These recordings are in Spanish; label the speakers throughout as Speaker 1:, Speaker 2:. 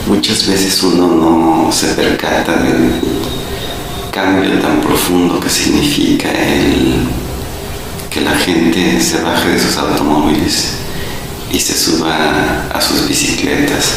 Speaker 1: Muchas veces uno no se percata del cambio tan profundo que significa que la gente se baje de sus automóviles y se suba a sus bicicletas.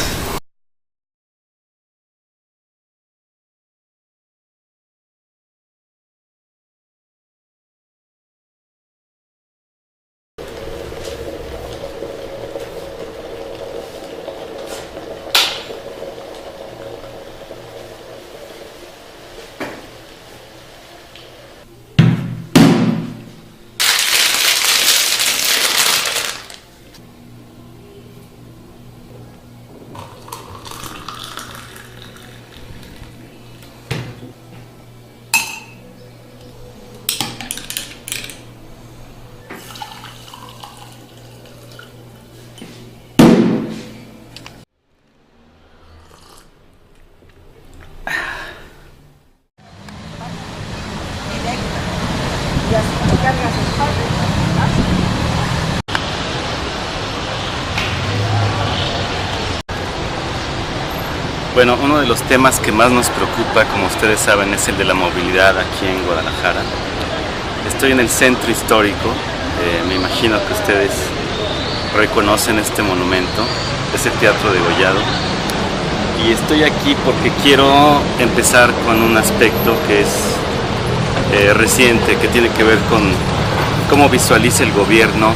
Speaker 2: Bueno, uno de los temas que más nos preocupa, como ustedes saben, es el de la movilidad aquí en Guadalajara. Estoy en el centro histórico, me imagino que ustedes reconocen este monumento, es el Teatro Degollado. Y estoy aquí porque quiero empezar con un aspecto que es reciente, que tiene que ver con cómo visualiza el gobierno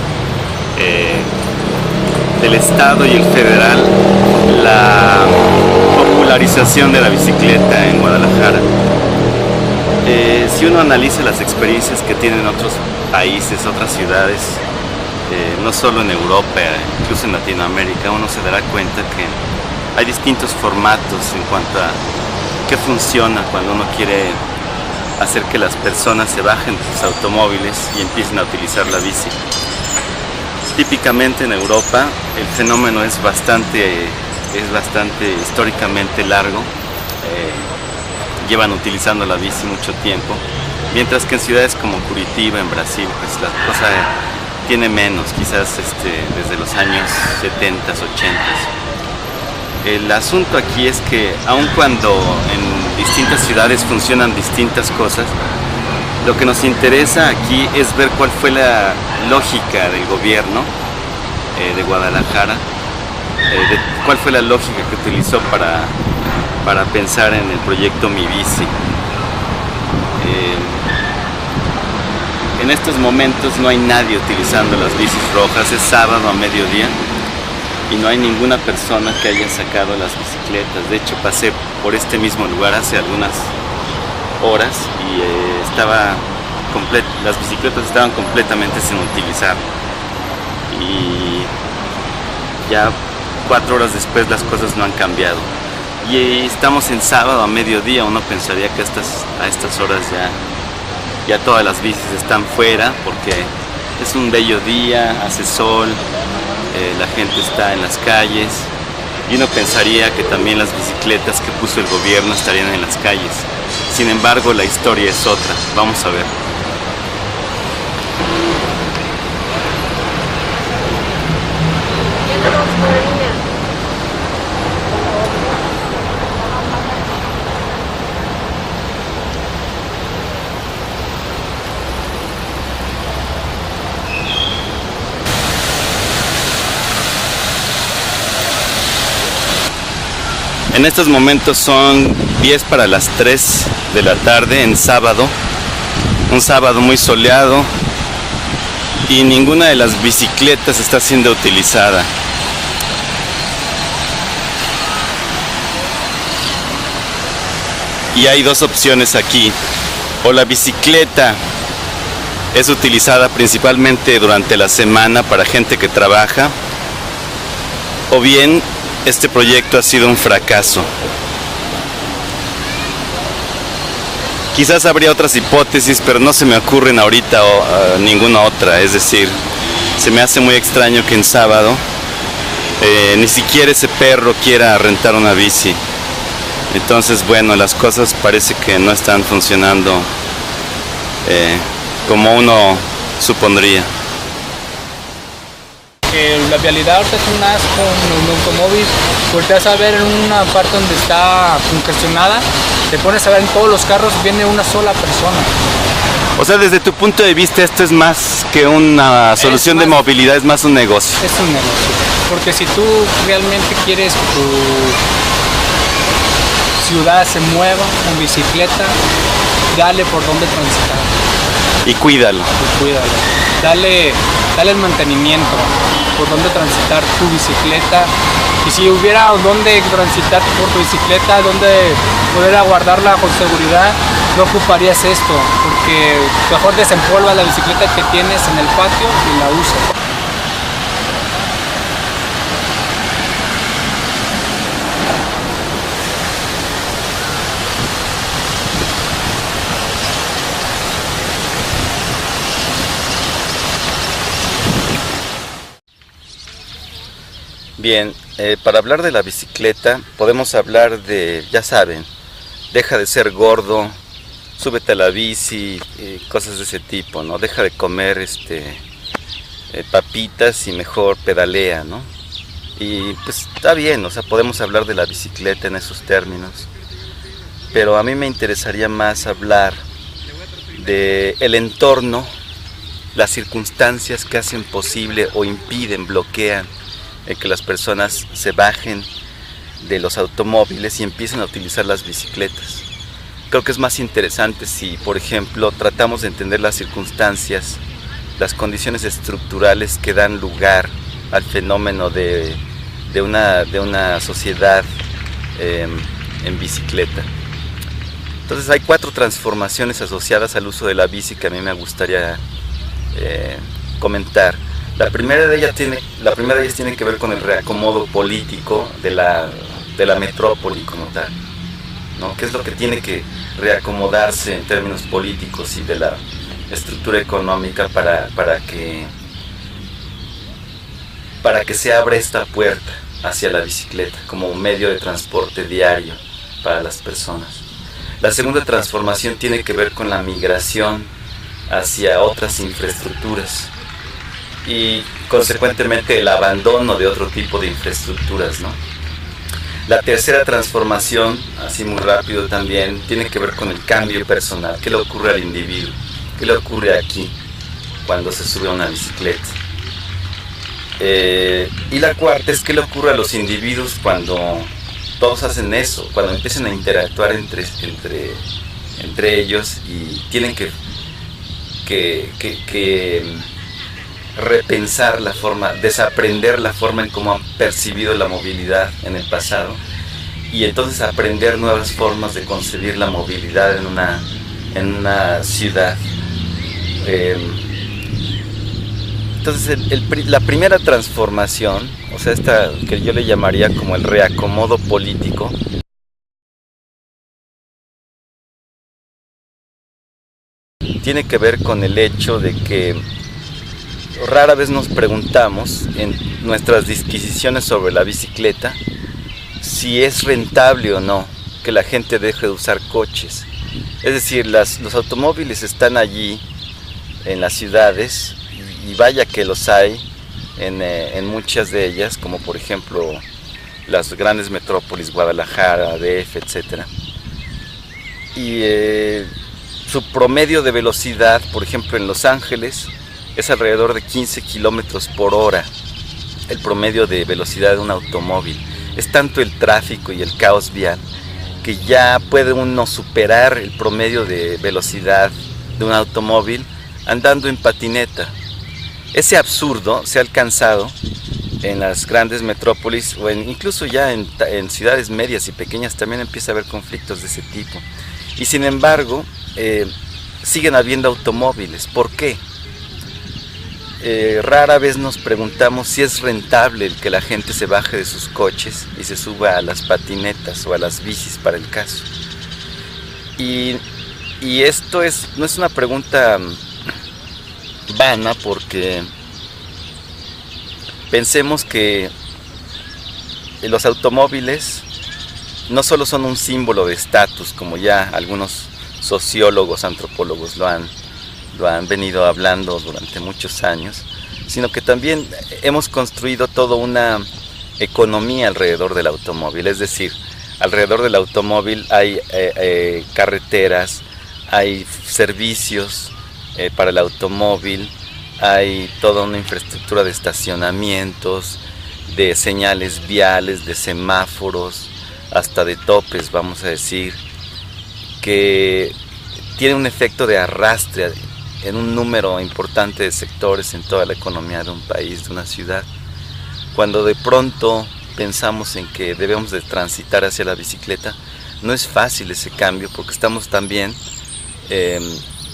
Speaker 2: del Estado y el federal la popularización de la bicicleta en Guadalajara. Si uno analiza las experiencias que tienen otros países, otras ciudades, no solo en Europa, incluso en Latinoamérica, uno se dará cuenta que hay distintos formatos en cuanto a qué funciona cuando uno quiere hacer que las personas se bajen de sus automóviles y empiecen a utilizar la bici. Típicamente en Europa el fenómeno es bastante históricamente largo, llevan utilizando la bici mucho tiempo, mientras que en ciudades como Curitiba, en Brasil, pues la cosa tiene menos, quizás desde los años 70s, 80s. El asunto aquí es que aun cuando en distintas ciudades funcionan distintas cosas, lo que nos interesa aquí es ver cuál fue la lógica del gobierno de Guadalajara, cuál fue la lógica que utilizó para pensar en el proyecto Mi Bici. En estos momentos no hay nadie utilizando las bicis rojas, es sábado a mediodía y no hay ninguna persona que haya sacado las bicicletas. De hecho, pasé por este mismo lugar hace algunas horas y las bicicletas estaban completamente sin utilizar. Y ya 4 horas después las cosas no han cambiado. Y estamos en sábado a mediodía, uno pensaría que a estas horas ya todas las bicis están fuera porque es un bello día, hace sol, la gente está en las calles y uno pensaría que también las bicicletas que puso el gobierno estarían en las calles. Sin embargo, la historia es otra. Vamos a ver. En estos momentos son 10 para las 3 de la tarde en sábado, un sábado muy soleado y ninguna de las bicicletas está siendo utilizada. Y hay dos opciones aquí: o la bicicleta es utilizada principalmente durante la semana para gente que trabaja, o bien este proyecto ha sido un fracaso. Quizás habría otras hipótesis, pero no se me ocurren ahorita ninguna otra. Es decir, se me hace muy extraño que en sábado ni siquiera ese perro quiera rentar una bici. Entonces, bueno, las cosas parece que no están funcionando como uno supondría.
Speaker 3: La vialidad ahorita es un asco, un automóvil. Volteas a ver en una parte donde está congestionada, te pones a ver en todos los carros, viene una sola persona.
Speaker 2: O sea, desde tu punto de vista, esto es más que una solución de movilidad, es más un negocio.
Speaker 3: Es un negocio, porque si tú realmente quieres que tu ciudad se mueva en bicicleta, dale por donde transitar.
Speaker 2: Y cuídalo.
Speaker 3: Dale el mantenimiento, por donde transitar tu bicicleta. Y si hubiera donde transitar por tu bicicleta, donde poder guardarla con seguridad, no ocuparías esto, porque mejor desempolvas la bicicleta que tienes en el patio y la usas.
Speaker 2: Bien, para hablar de la bicicleta podemos hablar de, ya saben, deja de ser gordo, súbete a la bici, cosas de ese tipo, ¿no? Deja de comer papitas y mejor pedalea, ¿no? Y pues está bien, o sea, podemos hablar de la bicicleta en esos términos, pero a mí me interesaría más hablar de el entorno, las circunstancias que hacen posible o impiden, bloquean que las personas se bajen de los automóviles y empiecen a utilizar las bicicletas. Creo que es más interesante si, por ejemplo, tratamos de entender las circunstancias, las condiciones estructurales que dan lugar al fenómeno de una sociedad en bicicleta. Entonces hay 4 transformaciones asociadas al uso de la bici que a mí me gustaría comentar. La primera de ellas tiene que ver con el reacomodo político de la metrópoli como tal, ¿no? ¿Qué es lo que tiene que reacomodarse en términos políticos y de la estructura económica para que se abra esta puerta hacia la bicicleta como un medio de transporte diario para las personas? La segunda transformación tiene que ver con la migración hacia otras infraestructuras y consecuentemente el abandono de otro tipo de infraestructuras, ¿no? La tercera transformación, así muy rápido también, tiene que ver con el cambio personal. ¿Qué le ocurre al individuo? ¿Qué le ocurre aquí cuando se sube a una bicicleta? Y la cuarta es qué le ocurre a los individuos cuando todos hacen eso, cuando empiezan a interactuar entre ellos y tienen que repensar la forma, desaprender la forma en cómo han percibido la movilidad en el pasado y entonces aprender nuevas formas de concebir la movilidad en una ciudad. Entonces la primera transformación, o sea, esta que yo le llamaría como el reacomodo político, tiene que ver con el hecho de que rara vez nos preguntamos en nuestras disquisiciones sobre la bicicleta si es rentable o no que la gente deje de usar coches. Es decir, los automóviles están allí en las ciudades y vaya que los hay en muchas de ellas, como por ejemplo las grandes metrópolis, Guadalajara, DF, etc. Y su promedio de velocidad, por ejemplo en Los Ángeles, es alrededor de 15 kilómetros por hora, el promedio de velocidad de un automóvil. Es tanto el tráfico y el caos vial que ya puede uno superar el promedio de velocidad de un automóvil andando en patineta. Ese absurdo se ha alcanzado en las grandes metrópolis o incluso ya en ciudades medias y pequeñas también empieza a haber conflictos de ese tipo. Y sin embargo, siguen habiendo automóviles. ¿Por qué? Rara vez nos preguntamos si es rentable el que la gente se baje de sus coches y se suba a las patinetas o a las bicis para el caso. Y Y esto no es una pregunta vana, porque pensemos que los automóviles no solo son un símbolo de estatus, como ya algunos sociólogos, antropólogos lo han venido hablando durante muchos años, sino que también hemos construido toda una economía alrededor del automóvil. Es decir, alrededor del automóvil hay carreteras, hay servicios para el automóvil, hay toda una infraestructura de estacionamientos, de señales viales, de semáforos, hasta de topes, vamos a decir, que tiene un efecto de arrastre en un número importante de sectores en toda la economía de un país, de una ciudad. Cuando de pronto pensamos en que debemos de transitar hacia la bicicleta, no es fácil ese cambio, porque estamos también,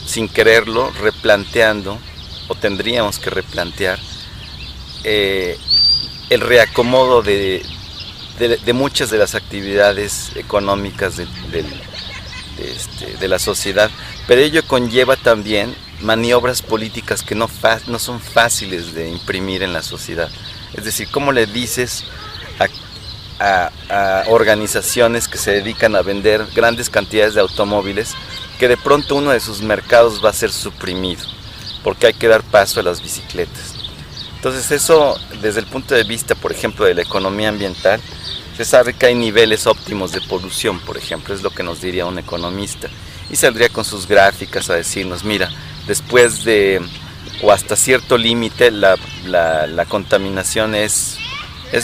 Speaker 2: sin quererlo, replanteando, o tendríamos que replantear, el reacomodo de muchas de las actividades económicas de la sociedad, pero ello conlleva también maniobras políticas que no son fáciles de imprimir en la sociedad. Es decir, ¿cómo le dices a organizaciones que se dedican a vender grandes cantidades de automóviles que de pronto uno de sus mercados va a ser suprimido porque hay que dar paso a las bicicletas? Entonces eso, desde el punto de vista, por ejemplo, de la economía ambiental, se sabe que hay niveles óptimos de polución, por ejemplo, es lo que nos diría un economista, y saldría con sus gráficas a decirnos, mira, después de o hasta cierto límite la contaminación es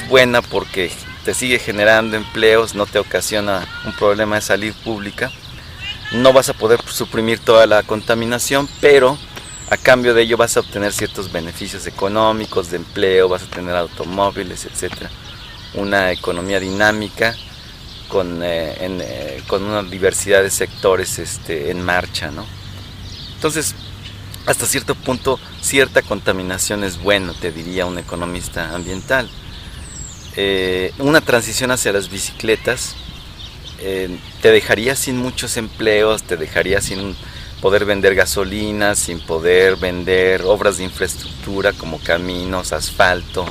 Speaker 2: buena porque te sigue generando empleos, no te ocasiona un problema de salud pública, no vas a poder suprimir toda la contaminación, pero a cambio de ello vas a obtener ciertos beneficios económicos, de empleo, vas a tener automóviles, etcétera. Una economía dinámica con una diversidad de sectores en marcha, ¿no? Entonces, hasta cierto punto, cierta contaminación es bueno, te diría un economista ambiental. Una transición hacia las bicicletas te dejaría sin muchos empleos, te dejaría sin poder vender gasolina, sin poder vender obras de infraestructura como caminos, asfalto,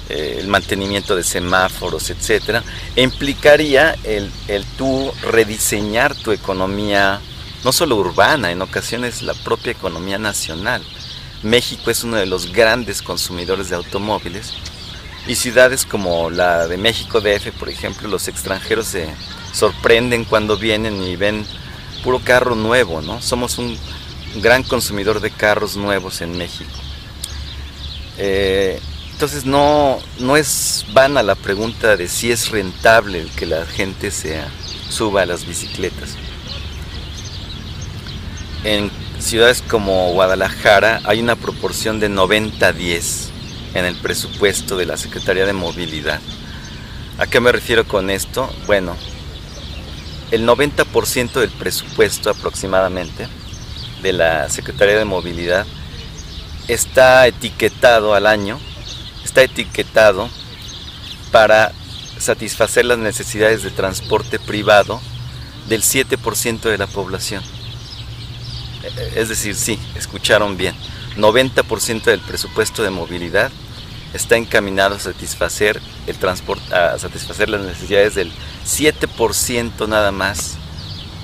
Speaker 2: el mantenimiento de semáforos, etcétera, e implicaría el tú rediseñar tu economía, no solo urbana, en ocasiones la propia economía nacional. México es uno de los grandes consumidores de automóviles, y ciudades como la de México DF, por ejemplo, los extranjeros se sorprenden cuando vienen y ven puro carro nuevo, ¿no? Somos un gran consumidor de carros nuevos en México. Entonces no es vana la pregunta de si es rentable el que la gente suba a las bicicletas. En ciudades como Guadalajara hay una proporción de 90-10 en el presupuesto de la Secretaría de Movilidad. ¿A qué me refiero con esto? Bueno, el 90% del presupuesto aproximadamente de la Secretaría de Movilidad está etiquetado al año, está etiquetado para satisfacer las necesidades de transporte privado del 7% de la población. Es decir, sí, escucharon bien, 90% del presupuesto de movilidad está encaminado a satisfacer satisfacer las necesidades del 7% nada más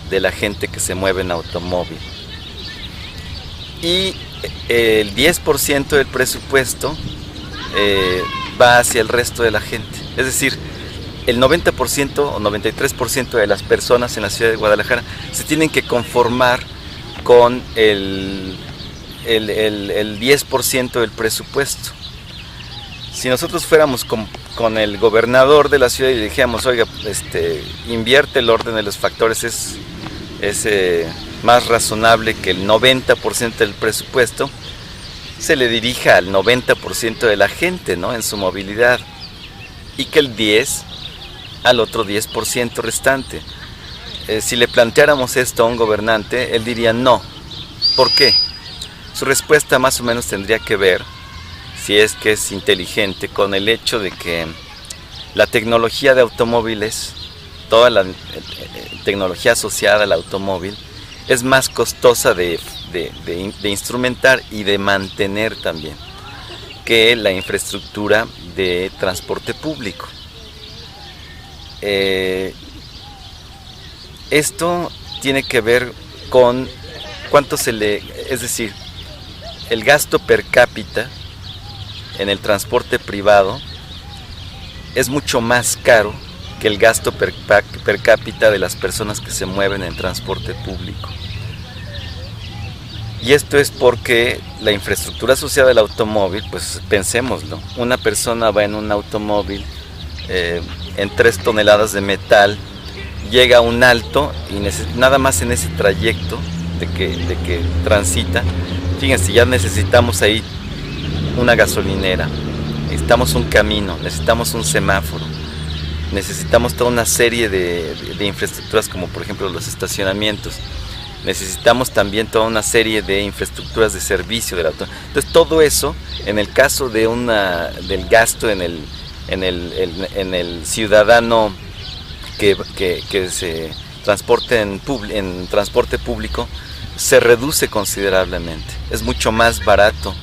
Speaker 2: de la gente que se mueve en automóvil. Y el 10% del presupuesto va hacia el resto de la gente. Es decir, el 90% o 93% de las personas en la ciudad de Guadalajara se tienen que conformar con el 10% del presupuesto. Si nosotros fuéramos con el gobernador de la ciudad y dijéramos, oiga, invierte el orden de los factores, es más razonable que el 90% del presupuesto se le dirija al 90% de la gente, ¿no?, en su movilidad, y que el 10% al otro 10% restante. Si le planteáramos esto a un gobernante, él diría no. ¿Por qué? Su respuesta más o menos tendría que ver, si es que es inteligente, con el hecho de que la tecnología de automóviles, toda la tecnología asociada al automóvil, es más costosa de instrumentar y de mantener también que la infraestructura de transporte público. Esto tiene que ver con cuánto es decir, el gasto per cápita en el transporte privado es mucho más caro que el gasto per cápita de las personas que se mueven en transporte público. Y esto es porque la infraestructura asociada al automóvil, pues pensémoslo, una persona va en un automóvil en 3 toneladas de metal, llega a un alto y nada más en ese trayecto de que transita, fíjense, ya necesitamos ahí una gasolinera, necesitamos un camino, necesitamos un semáforo, necesitamos toda una serie de infraestructuras como por ejemplo los estacionamientos. Necesitamos también toda una serie de infraestructuras de servicio del auto. Entonces todo eso, en el caso del gasto en el ciudadano que se transporte en transporte público, se reduce considerablemente. Es mucho más barato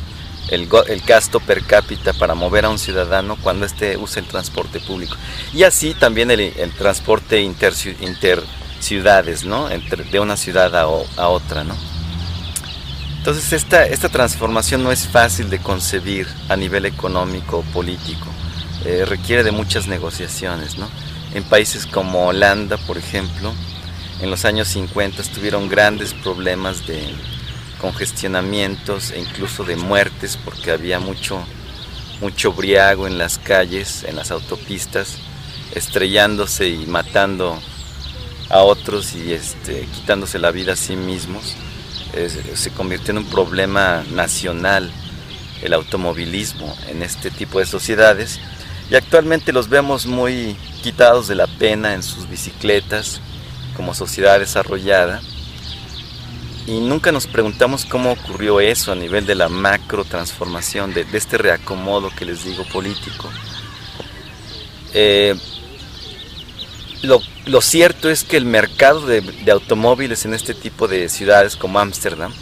Speaker 2: el gasto per cápita para mover a un ciudadano cuando éste usa el transporte público. Y así también el transporte interciudades, ¿no? De una ciudad a otra, ¿no? Entonces esta transformación no es fácil de concebir a nivel económico o político. Requiere de muchas negociaciones, ¿no? En países como Holanda, por ejemplo, en los años 50 tuvieron grandes problemas de congestionamientos e incluso de muertes porque había mucho briago en las calles, en las autopistas, estrellándose y matando a otros y quitándose la vida a sí mismos. Se convirtió en un problema nacional el automovilismo en este tipo de sociedades, y actualmente los vemos muy quitados de la pena en sus bicicletas como sociedad desarrollada, y nunca nos preguntamos cómo ocurrió eso a nivel de la macro transformación, de este reacomodo que les digo político. Lo cierto es que el mercado de automóviles en este tipo de ciudades como Ámsterdam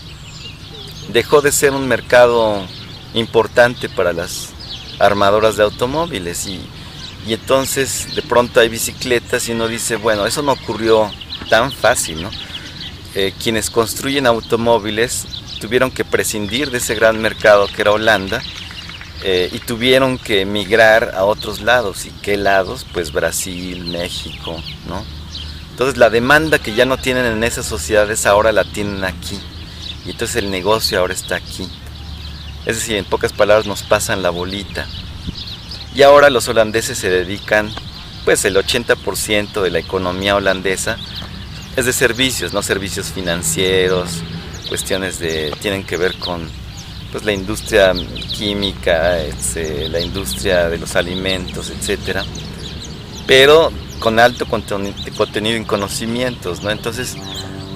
Speaker 2: dejó de ser un mercado importante para las armadoras de automóviles, y entonces de pronto hay bicicletas y uno dice, bueno, eso no ocurrió tan fácil, ¿no? Quienes construyen automóviles tuvieron que prescindir de ese gran mercado que era Holanda, y tuvieron que emigrar a otros lados. ¿Y qué lados? Pues Brasil, México, ¿no? Entonces la demanda que ya no tienen en esas sociedades ahora la tienen aquí, y entonces el negocio ahora está aquí. Es decir, en pocas palabras, nos pasan la bolita. Y ahora los holandeses se dedican, pues el 80% de la economía holandesa es de servicios, no servicios financieros, cuestiones tienen que ver con pues la industria química, la industria de los alimentos, etcétera, pero con alto contenido en conocimientos, ¿no? Entonces,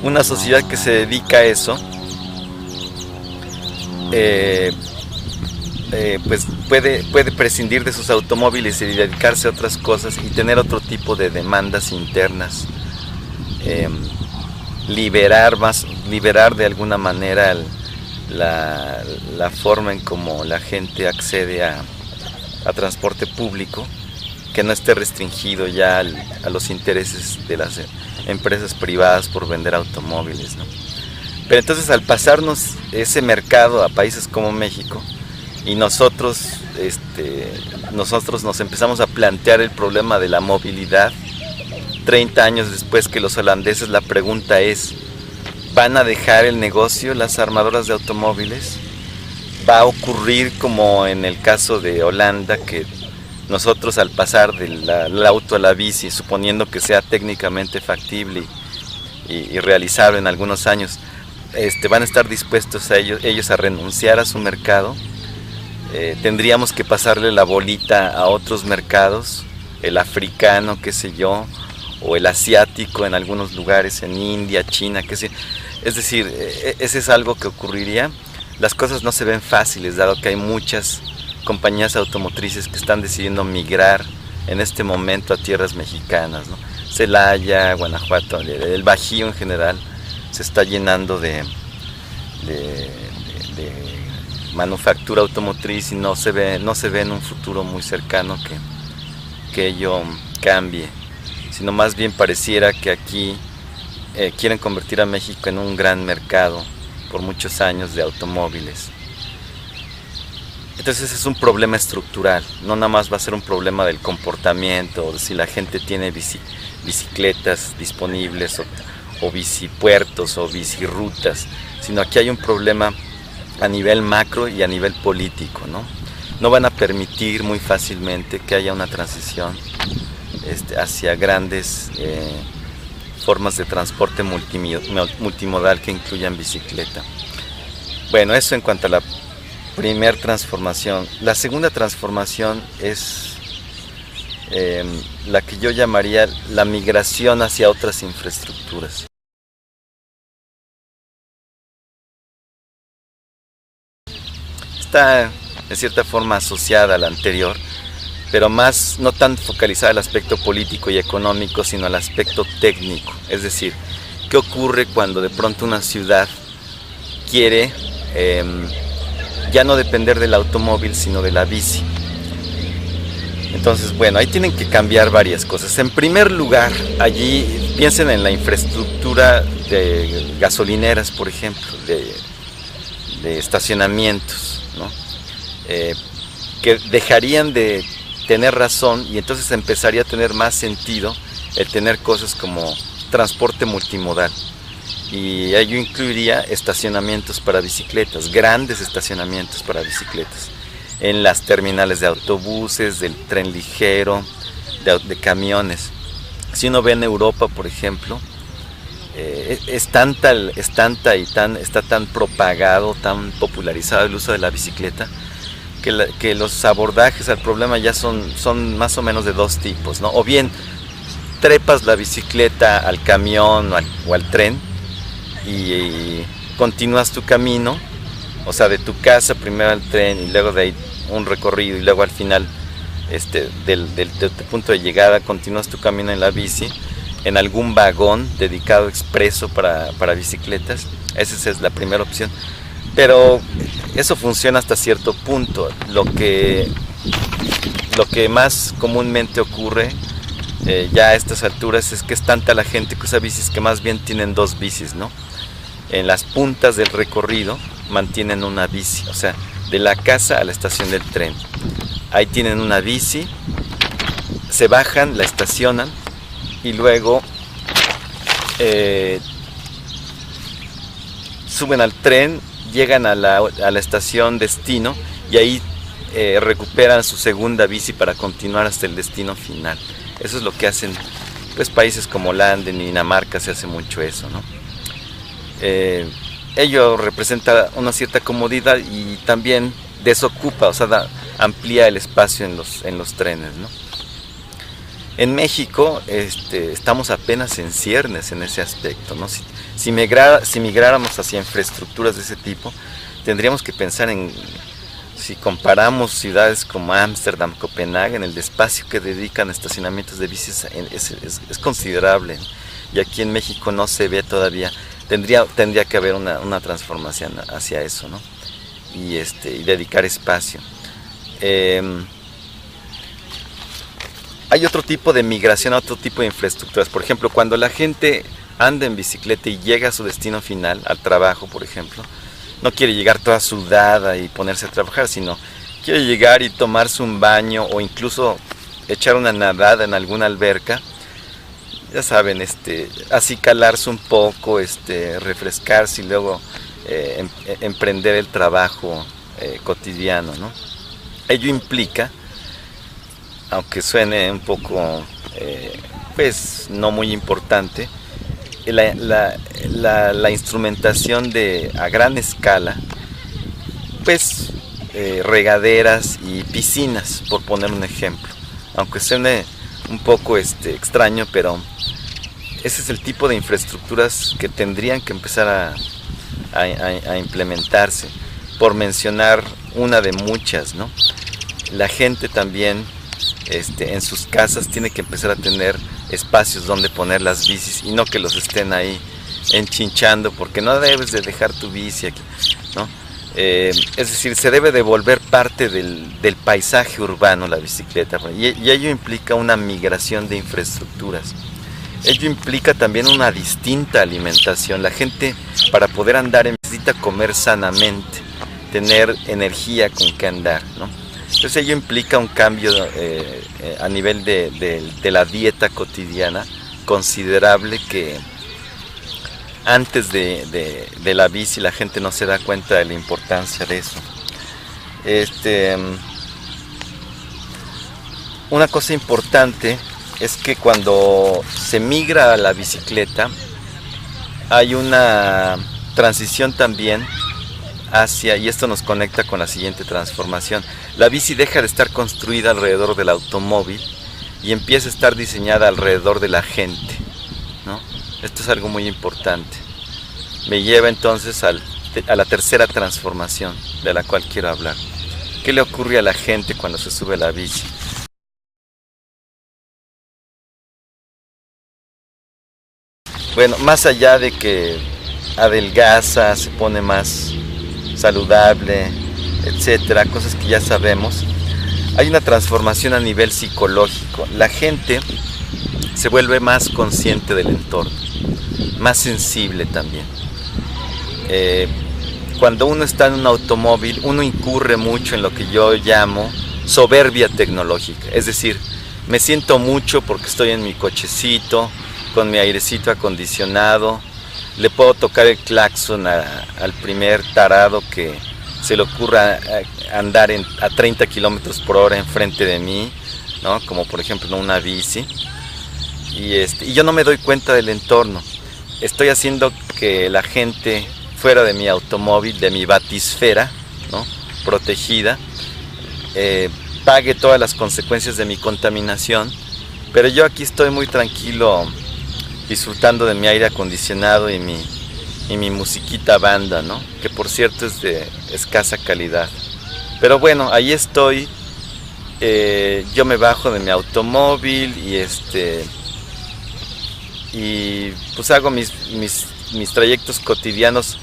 Speaker 2: una sociedad que se dedica a eso, pues puede prescindir de sus automóviles y dedicarse a otras cosas y tener otro tipo de demandas internas, liberar de alguna manera la forma en cómo la gente accede a transporte público, que no esté restringido ya a los intereses de las empresas privadas por vender automóviles, ¿no? Pero entonces, al pasarnos ese mercado a países como México, y nosotros nos empezamos a plantear el problema de la movilidad 30 años después que los holandeses, la pregunta es, ¿van a dejar el negocio las armadoras de automóviles? ¿Va a ocurrir como en el caso de Holanda, que nosotros al pasar del auto a la bici, suponiendo que sea técnicamente factible y realizable en algunos años, van a estar dispuestos ellos a renunciar a su mercado? Tendríamos que pasarle la bolita a otros mercados, el africano, qué sé yo, o el asiático en algunos lugares, en India, China, qué sé. Es decir, ese es algo que ocurriría. Las cosas no se ven fáciles, dado que hay muchas compañías automotrices que están decidiendo migrar en este momento a tierras mexicanas, ¿no? Celaya, Guanajuato, el Bajío en general, se está llenando de manufactura automotriz y no se ve en un futuro muy cercano que ello cambie, sino más bien pareciera que aquí quieren convertir a México en un gran mercado por muchos años de automóviles. Entonces es un problema estructural, no nada más va a ser un problema del comportamiento o de si la gente tiene bicicletas disponibles o bicipuertos o bicirutas, sino aquí hay un problema a nivel macro y a nivel político, ¿no? No van a permitir muy fácilmente que haya una transición hacia grandes formas de transporte multimodal que incluyan bicicleta. Bueno, eso en cuanto a la primera transformación. La segunda transformación es la que yo llamaría la migración hacia otras infraestructuras. Está de cierta forma asociada a la anterior, pero más no tan focalizada al aspecto político y económico, sino al aspecto técnico. Es decir, ¿qué ocurre cuando de pronto una ciudad quiere ya no depender del automóvil, sino de la bici? Entonces, bueno, ahí tienen que cambiar varias cosas. En primer lugar, allí piensen en la infraestructura de gasolineras, por ejemplo, de estacionamientos, ¿no? Que dejarían de tener razón y entonces empezaría a tener más sentido el tener cosas como transporte multimodal, y ello incluiría estacionamientos para bicicletas, grandes estacionamientos para bicicletas en las terminales de autobuses, del tren ligero, de camiones. Si uno ve en Europa, por ejemplo, está tan propagado, tan popularizado el uso de la bicicleta, que los abordajes al problema ya son más o menos de dos tipos, ¿no? O bien trepas la bicicleta al camión o al tren y continúas tu camino, o sea, de tu casa primero al tren y luego de ahí un recorrido y luego al final de tu punto de llegada continúas tu camino en la bici, en algún vagón dedicado expreso para bicicletas. Esa es la primera opción. Pero eso funciona hasta cierto punto. Lo que más comúnmente ocurre ya a estas alturas es que es tanta la gente que usa bicis que más bien tienen dos bicis, ¿no? En las puntas del recorrido mantienen una bici, o sea, de la casa a la estación del tren. Ahí tienen una bici, se bajan, la estacionan y luego suben al tren, llegan a la estación destino y ahí recuperan su segunda bici para continuar hasta el destino final. Eso es lo que hacen pues países como Holanda y Dinamarca, se hace mucho eso, ¿no? Ello representa una cierta comodidad y también desocupa, o sea, amplía el espacio en los trenes, ¿no? En México estamos apenas en ciernes en ese aspecto, ¿no? Si migráramos hacia infraestructuras de ese tipo, tendríamos que pensar en, si comparamos ciudades como Ámsterdam, Copenhague, el espacio que dedican a estacionamientos de bicis es considerable, y aquí en México no se ve todavía. Tendría que haber una transformación hacia eso, ¿no? Y dedicar espacio. Hay otro tipo de migración a otro tipo de infraestructuras. Por ejemplo, cuando la gente anda en bicicleta y llega a su destino final, al trabajo, por ejemplo, no quiere llegar toda sudada y ponerse a trabajar, sino quiere llegar y tomarse un baño o incluso echar una nadada en alguna alberca. Ya saben, acicalarse un poco, refrescarse y luego emprender el trabajo cotidiano, ¿no? Ello implica, aunque suene un poco, pues no muy importante, la instrumentación a gran escala, pues regaderas y piscinas, por poner un ejemplo. Aunque suene un poco extraño, pero ese es el tipo de infraestructuras que tendrían que empezar a implementarse, por mencionar una de muchas, ¿no? La gente también en sus casas tiene que empezar a tener espacios donde poner las bicis y no que los estén ahí enchinchando porque no debes de dejar tu bici aquí, ¿no? Es decir, se debe de volver parte del paisaje urbano la bicicleta, y ello implica una migración de infraestructuras. Ello implica también una distinta alimentación. La gente, para poder andar, necesita comer sanamente, tener energía con que andar, ¿no? Entonces ello implica un cambio a nivel de la dieta cotidiana considerable, que antes de la bici la gente no se da cuenta de la importancia de eso. Una cosa importante es que cuando se migra a la bicicleta hay una transición también hacia, y esto nos conecta con la siguiente transformación, la bici deja de estar construida alrededor del automóvil y empieza a estar diseñada alrededor de la gente, ¿no? Esto es algo muy importante. Me lleva entonces a la tercera transformación de la cual quiero hablar. ¿Qué le ocurre a la gente cuando se sube a la bici? Bueno, más allá de que adelgaza, se pone más saludable, etcétera, cosas que ya sabemos, hay una transformación a nivel psicológico. La gente se vuelve más consciente del entorno, más sensible también. Cuando uno está en un automóvil, uno incurre mucho en lo que yo llamo soberbia tecnológica. Es decir, me siento mucho porque estoy en mi cochecito, con mi airecito acondicionado, le puedo tocar el claxon al primer tarado que se le ocurra andar a 30 kilómetros por hora enfrente de mí, ¿no? Como por ejemplo una bici, y yo no me doy cuenta del entorno. Estoy haciendo que la gente fuera de mi automóvil, de mi batisfera, ¿no?, protegida, pague todas las consecuencias de mi contaminación, pero yo aquí estoy muy tranquilo, disfrutando de mi aire acondicionado y mi musiquita banda, ¿no?, que por cierto es de escasa calidad. Pero bueno, ahí estoy, yo me bajo de mi automóvil y pues hago mis trayectos cotidianos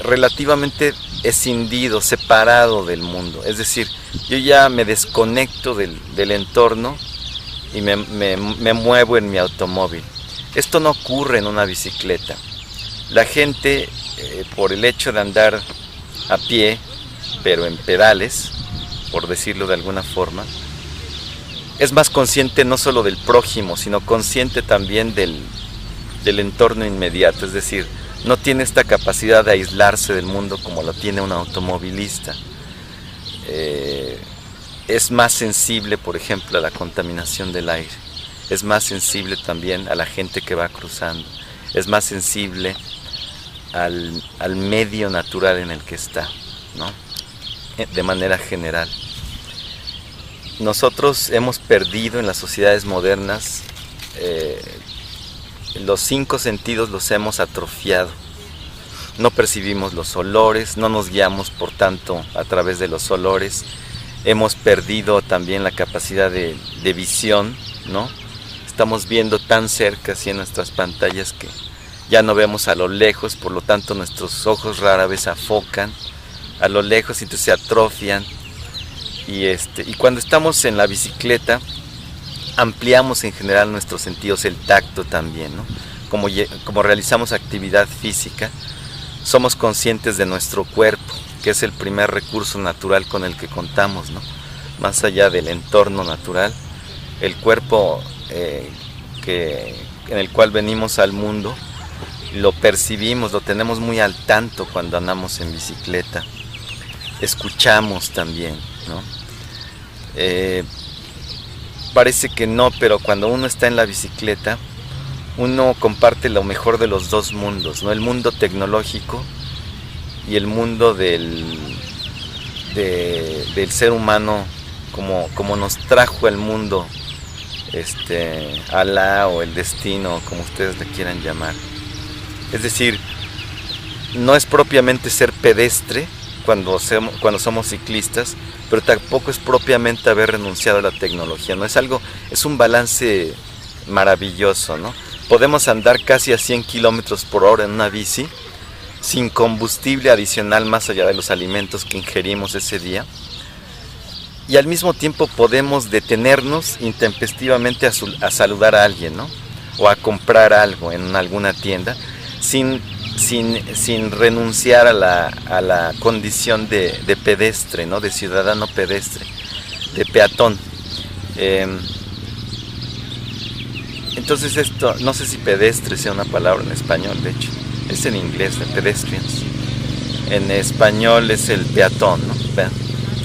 Speaker 2: relativamente escindido, separado del mundo. Es decir, yo ya me desconecto del entorno y me muevo en mi automóvil. Esto no ocurre en una bicicleta. La gente, por el hecho de andar a pie, pero en pedales, por decirlo de alguna forma, es más consciente no solo del prójimo, sino consciente también del entorno inmediato. Es decir, no tiene esta capacidad de aislarse del mundo como lo tiene un automovilista. Es más sensible, por ejemplo, a la contaminación del aire. Es más sensible también a la gente que va cruzando. Es más sensible al medio natural en el que está, ¿no?, de manera general. Nosotros hemos perdido en las sociedades modernas, los 5 sentidos los hemos atrofiado. No percibimos los olores, no nos guiamos por tanto a través de los olores. Hemos perdido también la capacidad de visión, ¿no? Estamos viendo tan cerca así en nuestras pantallas que ya no vemos a lo lejos, por lo tanto nuestros ojos rara vez afocan a lo lejos y entonces se atrofian. Y cuando estamos en la bicicleta ampliamos en general nuestros sentidos, el tacto también, ¿no? Como realizamos actividad física, somos conscientes de nuestro cuerpo, que es el primer recurso natural con el que contamos, ¿no? Más allá del entorno natural, el cuerpo en el cual venimos al mundo, lo percibimos, lo tenemos muy al tanto cuando andamos en bicicleta. Escuchamos también, ¿no? Parece que no, pero cuando uno está en la bicicleta, uno comparte lo mejor de los dos mundos, ¿no? El mundo tecnológico y el mundo del ser humano, como nos trajo el mundo, Alá o el destino, como ustedes le quieran llamar. Es decir, no es propiamente ser pedestre cuando somos ciclistas, pero tampoco es propiamente haber renunciado a la tecnología, ¿no? Es un balance maravilloso, ¿no? Podemos andar casi a 100 kilómetros por hora en una bici, sin combustible adicional más allá de los alimentos que ingerimos ese día. Y al mismo tiempo podemos detenernos intempestivamente a saludar a alguien, ¿no? O a comprar algo en alguna tienda, sin renunciar a la condición de pedestre, ¿no? De ciudadano pedestre, de peatón. Entonces esto, no sé si pedestre sea una palabra en español, de hecho, es en inglés, de pedestrians. En español es el peatón, ¿no?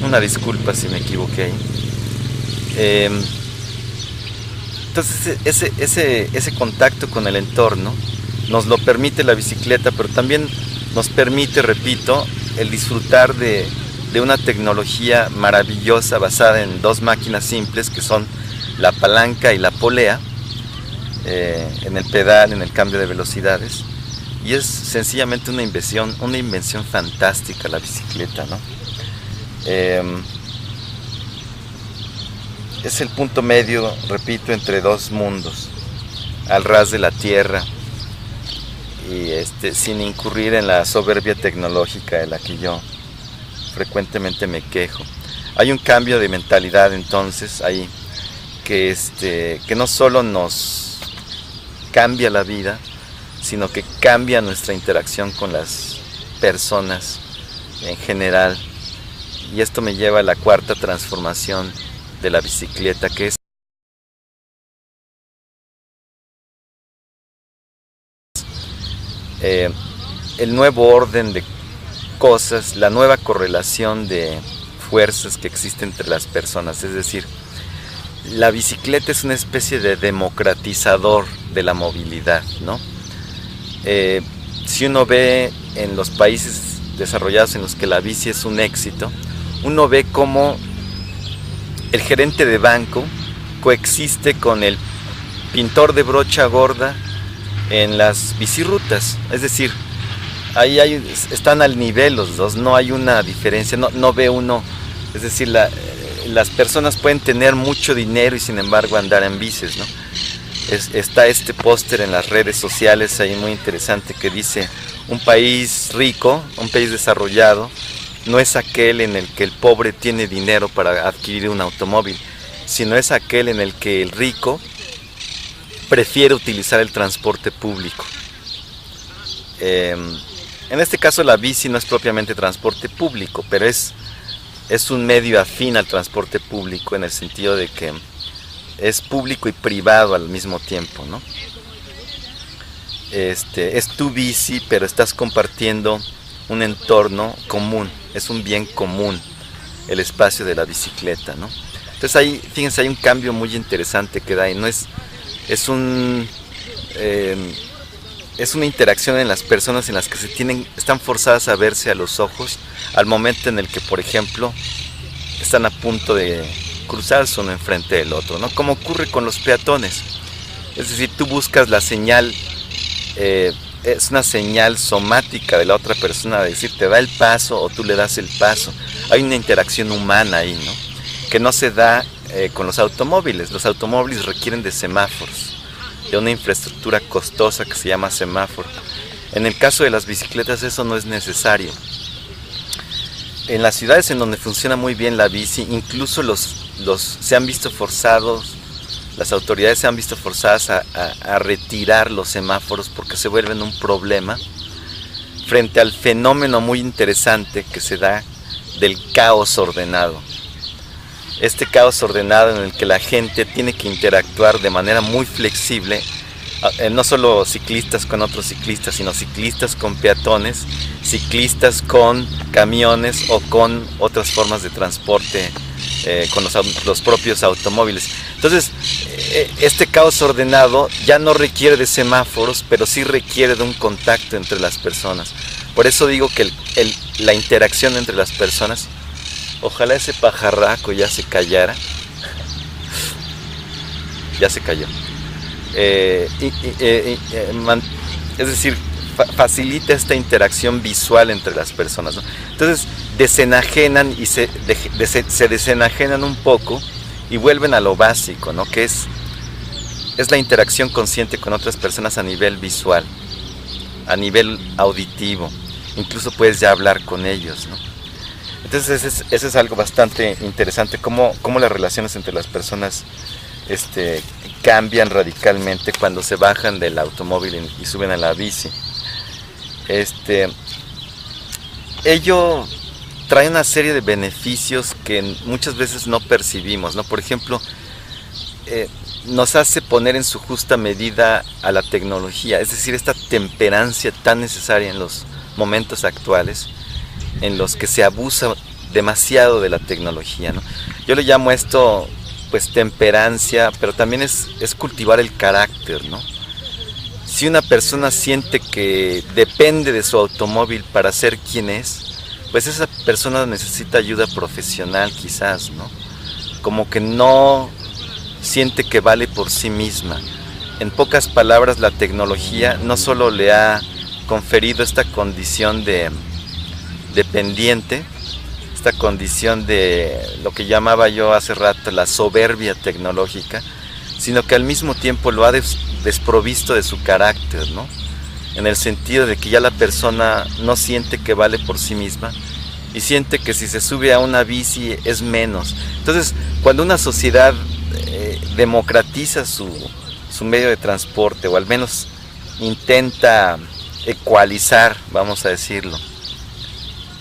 Speaker 2: Una disculpa si me equivoqué ahí. Entonces ese contacto con el entorno nos lo permite la bicicleta, pero también nos permite, repito, el disfrutar de una tecnología maravillosa basada en dos máquinas simples que son la palanca y la polea, en el pedal, en el cambio de velocidades, y es sencillamente una invención fantástica la bicicleta, ¿no? Es el punto medio, repito, entre dos mundos, al ras de la tierra, y sin incurrir en la soberbia tecnológica de la que yo frecuentemente me quejo. Hay un cambio de mentalidad entonces ahí que no solo nos cambia la vida, sino que cambia nuestra interacción con las personas en general. Y esto me lleva a la cuarta transformación de la bicicleta, que es el nuevo orden de cosas, la nueva correlación de fuerzas que existe entre las personas. Es decir, la bicicleta es una especie de democratizador de la movilidad, ¿no? Si uno ve en los países desarrollados en los que la bici es un éxito, uno ve cómo el gerente de banco coexiste con el pintor de brocha gorda en las bicirrutas. Es decir, ahí están al nivel los dos, no hay una diferencia, no ve uno. Es decir, las personas pueden tener mucho dinero y sin embargo andar en bicis, ¿no? Está este póster en las redes sociales ahí muy interesante que dice: un país rico, un país desarrollado, no es aquel en el que el pobre tiene dinero para adquirir un automóvil, sino es aquel en el que el rico prefiere utilizar el transporte público. En este caso la bici no es propiamente transporte público, pero es un medio afín al transporte público, en el sentido de que es público y privado al mismo tiempo, ¿no? Es tu bici, pero estás compartiendo un entorno común, es un bien común, el espacio de la bicicleta, ¿no? Entonces ahí, fíjense, hay un cambio muy interesante que da, y no es una interacción en las personas en las que están forzadas a verse a los ojos al momento en el que, por ejemplo, están a punto de cruzarse uno enfrente del otro, ¿no? Como ocurre con los peatones. Es decir, tú buscas la señal, es una señal somática de la otra persona, de decir, te da el paso o tú le das el paso. Hay una interacción humana ahí, ¿no? Que no se da con los automóviles. Los automóviles requieren de semáforos, de una infraestructura costosa que se llama semáforo. En el caso de las bicicletas eso no es necesario. En las ciudades en donde funciona muy bien la bici, incluso se han visto forzados, las autoridades se han visto forzadas a retirar los semáforos porque se vuelven un problema frente al fenómeno muy interesante que se da del caos ordenado. Este caos ordenado en el que la gente tiene que interactuar de manera muy flexible, no solo ciclistas con otros ciclistas, sino ciclistas con peatones, ciclistas con camiones o con otras formas de transporte, con los propios automóviles. Entonces, este caos ordenado ya no requiere de semáforos, pero sí requiere de un contacto entre las personas. Por eso digo que la interacción entre las personas, ojalá ese pajarraco ya se callara. Ya se cayó. Es decir, facilita esta interacción visual entre las personas, ¿no? Entonces desenajenan y se desenajenan un poco y vuelven a lo básico, ¿no? Que es es la interacción consciente con otras personas a nivel visual, a nivel auditivo, incluso puedes ya hablar con ellos, ¿no? Entonces eso es algo bastante interesante, cómo las relaciones entre las personas cambian radicalmente cuando se bajan del automóvil y suben a la bici. Ello trae una serie de beneficios que muchas veces no percibimos, ¿no? Por ejemplo, nos hace poner en su justa medida a la tecnología, es decir, esta temperancia tan necesaria en los momentos actuales, en los que se abusa demasiado de la tecnología, ¿no? Yo le llamo esto, pues, temperancia, pero también es cultivar el carácter, ¿no? Si una persona siente que depende de su automóvil para ser quien es, pues esa persona necesita ayuda profesional quizás, ¿no? Como que no siente que vale por sí misma. En pocas palabras, la tecnología no solo le ha conferido esta condición de dependiente, esta condición de lo que llamaba yo hace rato la soberbia tecnológica, sino que al mismo tiempo lo ha desprovisto de su carácter, ¿no? En el sentido de que ya la persona no siente que vale por sí misma y siente que si se sube a una bici es menos. Entonces, cuando una sociedad democratiza su medio de transporte, o al menos intenta ecualizar, vamos a decirlo,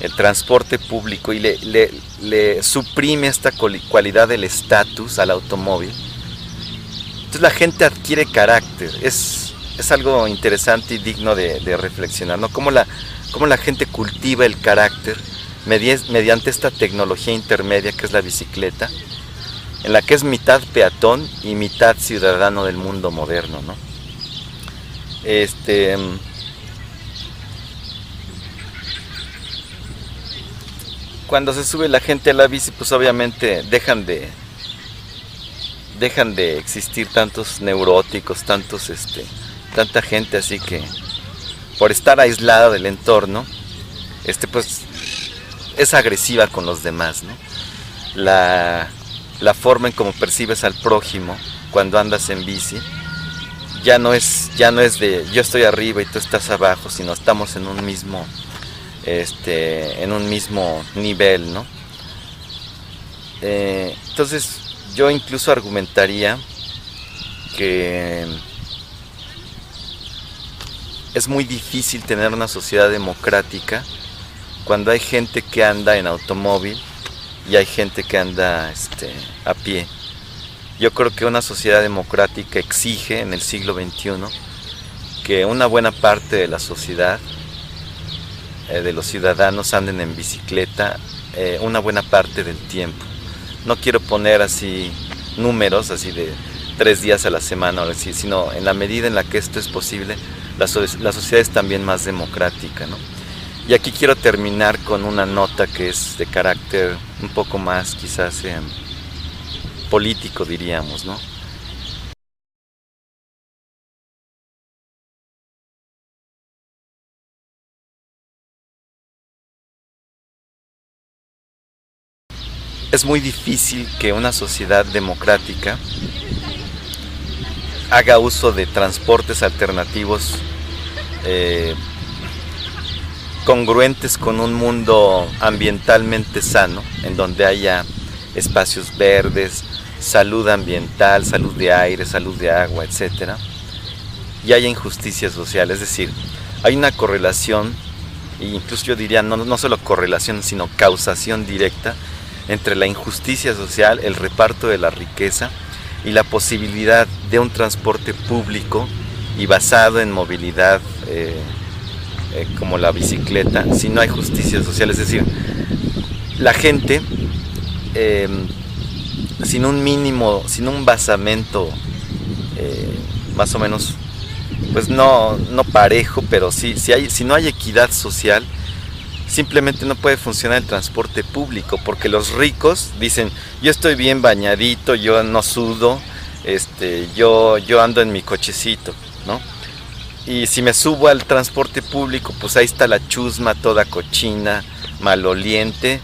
Speaker 2: el transporte público, y le suprime esta cualidad del estatus al automóvil, entonces la gente adquiere carácter. Es algo interesante y digno de reflexionar, ¿no? Cómo la gente cultiva el carácter mediante esta tecnología intermedia que es la bicicleta, en la que es mitad peatón y mitad ciudadano del mundo moderno, ¿no? Cuando se sube la gente a la bici, pues obviamente dejan de existir tantos neuróticos, tanta gente así que por estar aislada del entorno, pues es agresiva con los demás, ¿no? La forma en cómo percibes al prójimo cuando andas en bici ya no es de yo estoy arriba y tú estás abajo, sino estamos en un mismo nivel, ¿no? Entonces yo incluso argumentaría que es muy difícil tener una sociedad democrática cuando hay gente que anda en automóvil y hay gente que anda a pie. Yo creo que una sociedad democrática exige en el siglo XXI que una buena parte de la sociedad, de los ciudadanos, anden en bicicleta una buena parte del tiempo. No quiero poner así números así de 3 días a la semana, sino en la medida en la que esto es posible, la sociedad es también más democrática, ¿no? Y aquí quiero terminar con una nota que es de carácter un poco más quizás político, diríamos, ¿no? Es muy difícil que una sociedad democrática haga uso de transportes alternativos congruentes con un mundo ambientalmente sano, en donde haya espacios verdes, salud ambiental, salud de aire, salud de agua, etc. Y haya injusticia social, es decir, hay una correlación, e incluso yo diría no solo correlación, sino causación directa entre la injusticia social, el reparto de la riqueza y la posibilidad de un transporte público y basado en movilidad como la bicicleta. Si no hay justicia social, es decir, la gente sin un basamento más o menos, pues no parejo, pero si no hay equidad social, simplemente no puede funcionar el transporte público, porque los ricos dicen, yo estoy bien bañadito, yo no sudo, yo ando en mi cochecito, ¿no? Y si me subo al transporte público, pues ahí está la chusma toda cochina, maloliente,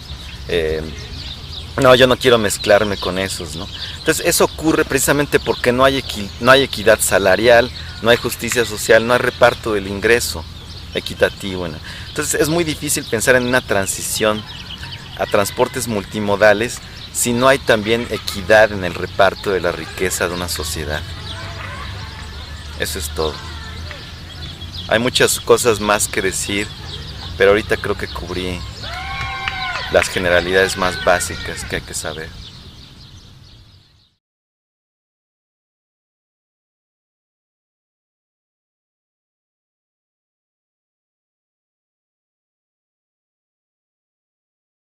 Speaker 2: No, yo no quiero mezclarme con esos, ¿no? Entonces eso ocurre precisamente porque no hay equidad salarial, no hay justicia social, no hay reparto del ingreso equitativo, ¿no? Entonces es muy difícil pensar en una transición a transportes multimodales si no hay también equidad en el reparto de la riqueza de una sociedad. Eso es todo. Hay muchas cosas más que decir, pero ahorita creo que cubrí las generalidades más básicas que hay que saber.